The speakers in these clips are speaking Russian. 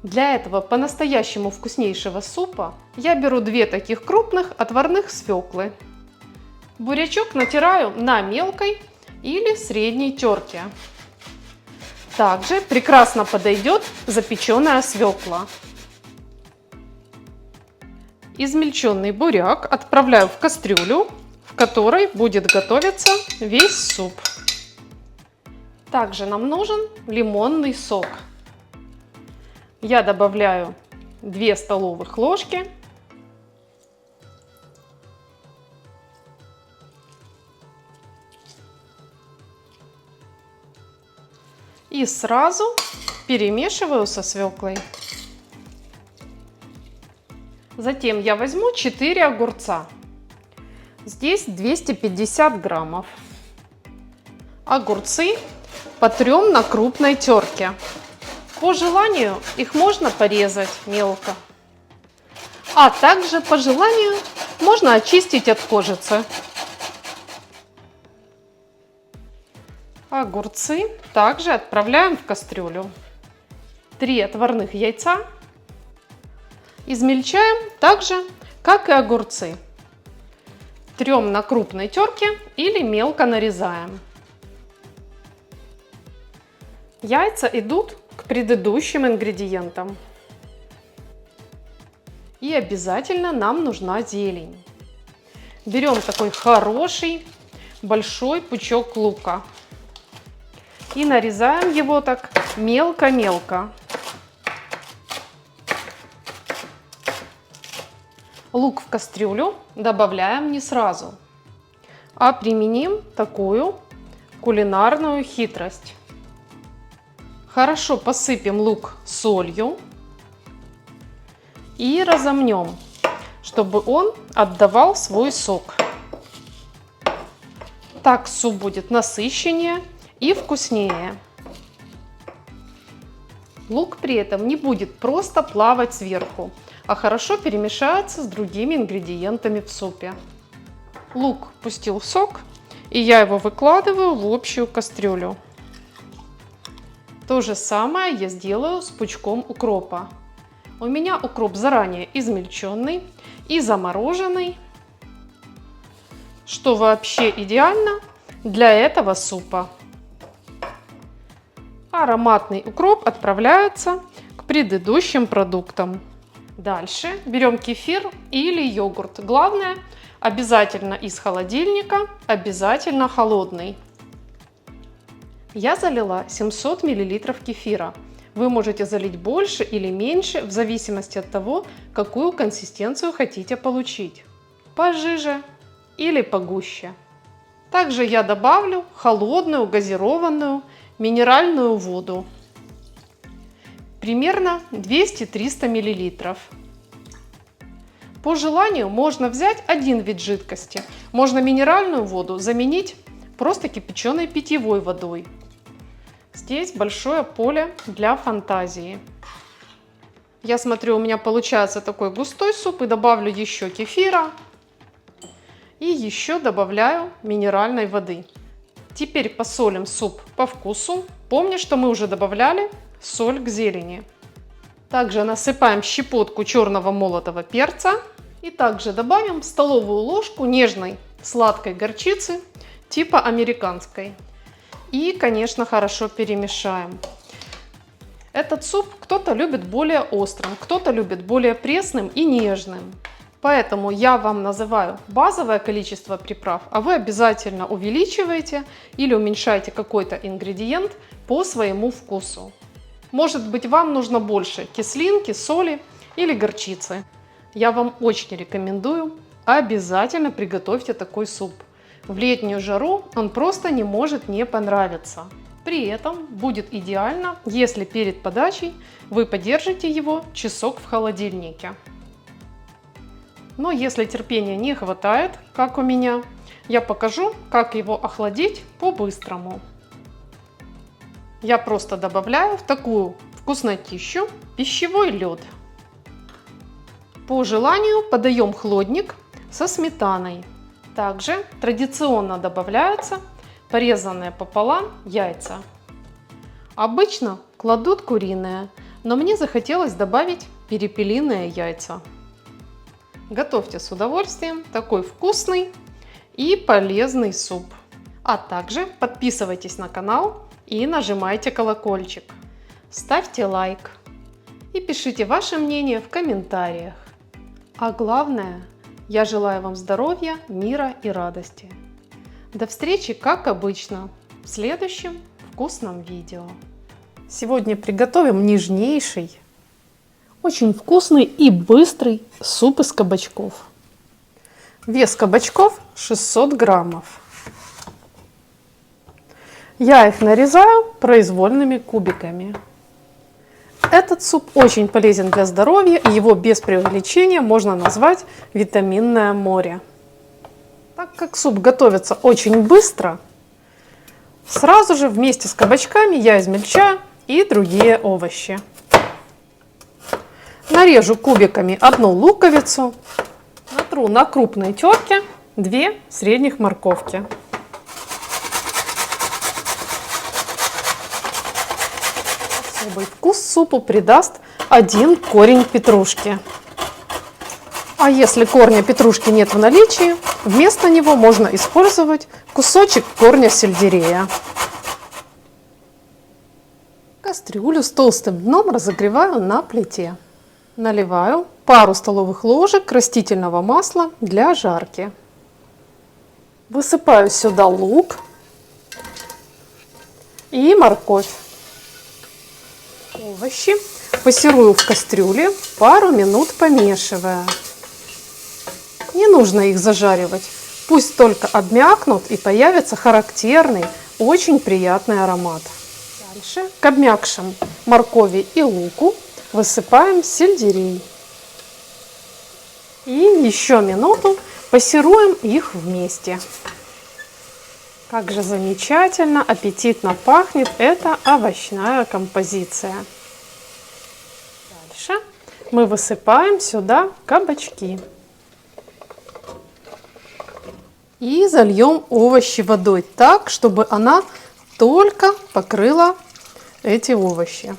Для этого по-настоящему вкуснейшего супа я беру 2 таких крупных отварных свеклы. Бурячок натираю на мелкой или средней терке. Также прекрасно подойдет запеченная свекла. Измельченный буряк отправляю в кастрюлю, в которой будет готовиться весь суп. Также нам нужен лимонный сок. Я добавляю 2 столовых ложки. И сразу перемешиваю со свеклой. Затем я возьму 4 огурца. Здесь 250 граммов. Огурцы потрем на крупной терке. По желанию их можно порезать мелко. А также по желанию можно очистить от кожицы. Огурцы также отправляем в кастрюлю. 3 отварных яйца измельчаем так же, как и огурцы. Трем на крупной терке или мелко нарезаем. Яйца идут к предыдущим ингредиентам. И обязательно нам нужна зелень. Берем такой хороший большой пучок лука. И нарезаем его так мелко-мелко. Лук в кастрюлю добавляем не сразу, а применим такую кулинарную хитрость. Хорошо посыпем лук солью и разомнем, чтобы он отдавал свой сок. Так суп будет насыщеннее и вкуснее. Лук при этом не будет просто плавать сверху, а хорошо перемешается с другими ингредиентами в супе. Лук пустил сок, и я его выкладываю в общую кастрюлю. То же самое я сделаю с пучком укропа. У меня укроп заранее измельченный и замороженный, что вообще идеально для этого супа. Ароматный укроп отправляется к предыдущим продуктам. Дальше берем кефир или йогурт. Главное, обязательно из холодильника, обязательно холодный. Я залила 700 мл кефира. Вы можете залить больше или меньше, в зависимости от того, какую консистенцию хотите получить. Пожиже или погуще. Также я добавлю холодную газированную минеральную воду. Примерно 200-300 мл. По желанию можно взять один вид жидкости. Можно минеральную воду заменить просто кипяченой питьевой водой. Здесь большое поле для фантазии. Я смотрю, у меня получается такой густой суп, и добавлю еще кефира. И еще добавляю минеральной воды. Теперь посолим суп по вкусу. Помни, что мы уже добавляли соль к зелени. Также насыпаем щепотку черного молотого перца. И также добавим столовую ложку нежной сладкой горчицы типа американской. И, конечно, хорошо перемешаем. Этот суп кто-то любит более острым, кто-то любит более пресным и нежным. Поэтому я вам называю базовое количество приправ, а вы обязательно увеличиваете или уменьшаете какой-то ингредиент по своему вкусу. Может быть, вам нужно больше кислинки, соли или горчицы. Я вам очень рекомендую, обязательно приготовьте такой суп. В летнюю жару он просто не может не понравиться. При этом будет идеально, если перед подачей вы подержите его часок в холодильнике. Но если терпения не хватает, как у меня, я покажу, как его охладить по-быстрому. Я просто добавляю в такую вкуснотищу пищевой лед. По желанию подаем хлодник со сметаной. Также традиционно добавляются порезанные пополам яйца. Обычно кладут куриные, Но мне захотелось добавить перепелиные яйца. Готовьте с удовольствием такой вкусный и полезный суп. А также подписывайтесь на канал и нажимайте колокольчик. Ставьте лайк и пишите ваше мнение в комментариях. А главное, я желаю вам здоровья, мира и радости. До встречи, как обычно, в следующем вкусном видео. Сегодня приготовим нежнейший, очень вкусный и быстрый суп из кабачков. Вес кабачков 600 граммов. Я их нарезаю произвольными кубиками. Этот суп очень полезен для здоровья, и его без преувеличения можно назвать витаминное море. Так как суп готовится очень быстро, сразу же вместе с кабачками я измельчаю и другие овощи. Нарежу кубиками одну луковицу, натру на крупной терке 2 средних морковки. Особый вкус супу придаст 1 корень петрушки. А если корня петрушки нет в наличии, вместо него можно использовать кусочек корня сельдерея. Кастрюлю с толстым дном разогреваю на плите. Наливаю пару столовых ложек растительного масла для жарки. Высыпаю сюда лук и морковь. Овощи пассерую в кастрюле, пару минут помешивая. Не нужно их зажаривать, пусть только обмякнут и появится характерный, очень приятный аромат. Дальше к обмякшим моркови и луку высыпаем сельдерей. И еще минуту пассируем их вместе. Как же замечательно, аппетитно пахнет эта овощная композиция. Дальше мы высыпаем сюда кабачки. И зальем овощи водой так, чтобы она только покрыла эти овощи.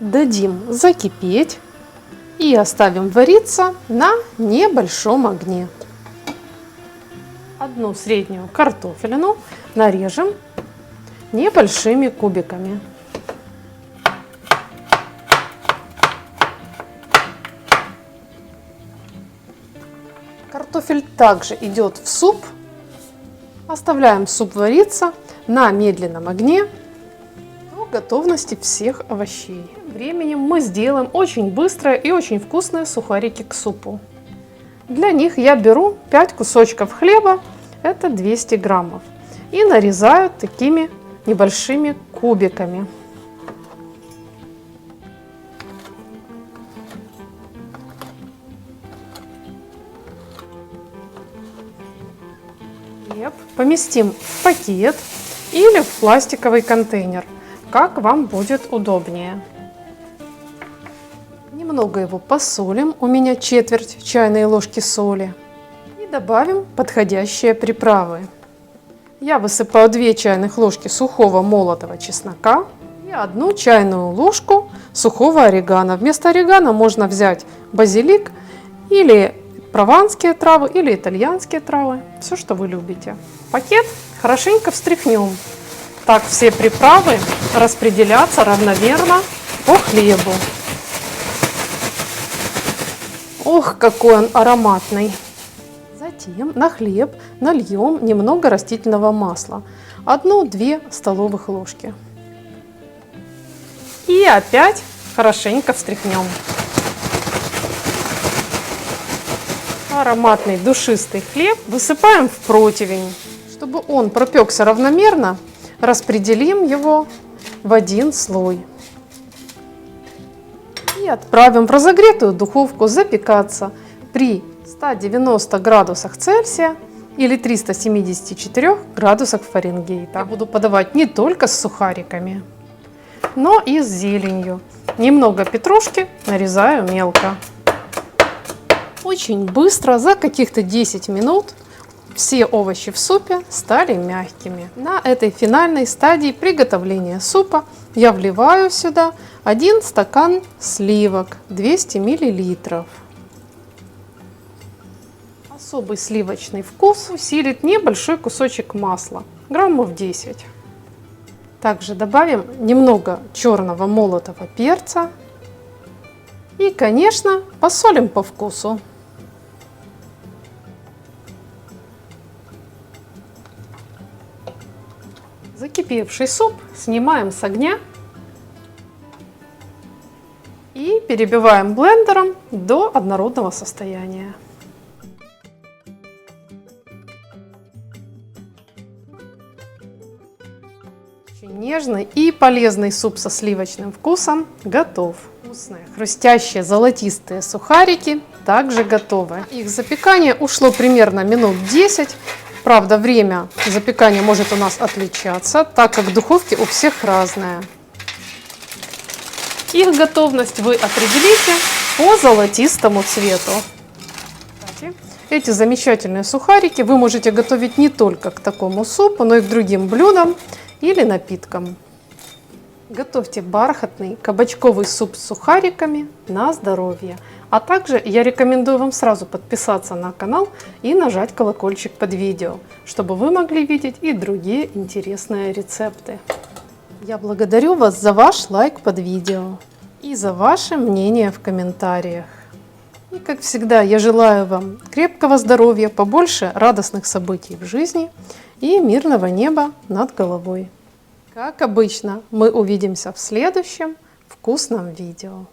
Дадим закипеть и оставим вариться на небольшом огне. Одну среднюю картофелину нарежем небольшими кубиками. Картофель также идет в суп. Оставляем суп вариться на медленном огне до готовности всех овощей. Тем временем мы сделаем очень быстрые и очень вкусные сухарики к супу. Для них я беру 5 кусочков хлеба, это 200 граммов, и нарезаю такими небольшими кубиками. Хлеб поместим в пакет или в пластиковый контейнер, как вам будет удобнее. Немного его посолим, у меня четверть чайной ложки соли, и добавим подходящие приправы. Я высыпаю 2 чайных ложки сухого молотого чеснока и 1 чайную ложку сухого орегано. Вместо орегано можно взять базилик или прованские травы, или итальянские травы, все, что вы любите. Пакет хорошенько встряхнем, так все приправы распределятся равномерно по хлебу. Ох, какой он ароматный! Затем на хлеб нальем немного растительного масла, 1-2 столовых ложки. И опять хорошенько встряхнем. Ароматный душистый хлеб высыпаем в противень. Чтобы он пропекся равномерно, распределим его в 1 слой. И отправим в разогретую духовку запекаться при 190 градусах Цельсия или 374 градусах Фаренгейта. Я буду подавать не только с сухариками, но и с зеленью. Немного петрушки нарезаю мелко. Очень быстро, за каких-то 10 минут, все овощи в супе стали мягкими. На этой финальной стадии приготовления супа я вливаю сюда 1 стакан сливок 200 мл. Особый сливочный вкус усилит небольшой кусочек масла, граммов 10. Также добавим немного черного молотого перца и, конечно, посолим по вкусу. Закипевший суп снимаем с огня и перебиваем блендером до однородного состояния. Очень нежный и полезный суп со сливочным вкусом готов. Вкусные, хрустящие, золотистые сухарики также готовы. Их запекание ушло примерно минут 10. Правда, время запекания может у нас отличаться, так как духовки у всех разная. Их готовность вы определите по золотистому цвету. Кстати, эти замечательные сухарики вы можете готовить не только к такому супу, но и к другим блюдам или напиткам. Готовьте бархатный кабачковый суп с сухариками на здоровье. А также я рекомендую вам сразу подписаться на канал и нажать колокольчик под видео, чтобы вы могли видеть и другие интересные рецепты. Я благодарю вас за ваш лайк под видео и за ваше мнение в комментариях. И как всегда, я желаю вам крепкого здоровья, побольше радостных событий в жизни и мирного неба над головой. Как обычно, мы увидимся в следующем вкусном видео.